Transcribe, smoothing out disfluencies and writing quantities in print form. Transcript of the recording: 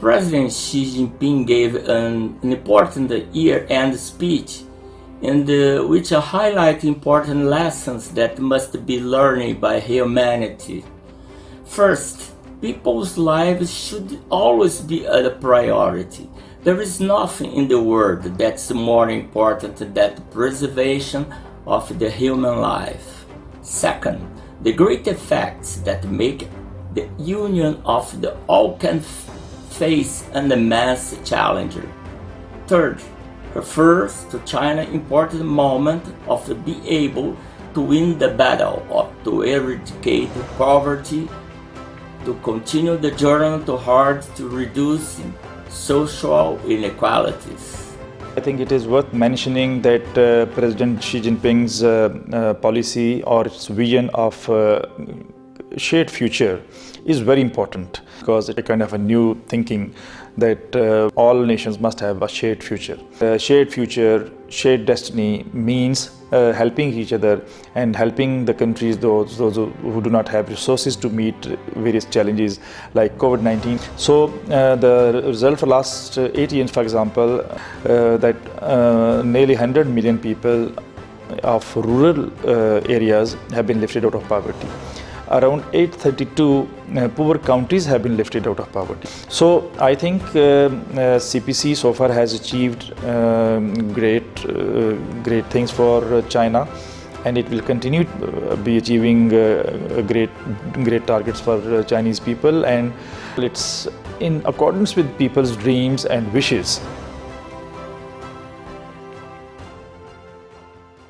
President Xi Jinping gave an important year-end speech in which highlighted important lessons that must be learned by humanity. First, people's lives should always be a priority. There is nothing in the world that's more important than the preservation of the human life. Second, the great effects that make the union of the all can face an immense challenge. Third, refers to China's important moment of being able to win the battle to eradicate poverty, to continue the journey toward to reducing social inequalities. I think it is worth mentioning that President Xi Jinping's policy or its vision of shared future is very important, because it's a kind of a new thinking that all nations must have a shared future. Shared future, shared destiny means helping each other and helping the countries, those who do not have resources to meet various challenges like COVID-19. So the result for last 8 years, for example, that nearly 100 million people of rural areas have been lifted out of poverty. Around 832 poor counties have been lifted out of poverty. So I think CPC so far has achieved great things for China, and it will continue to be achieving great targets for Chinese people, and it's in accordance with people's dreams and wishes.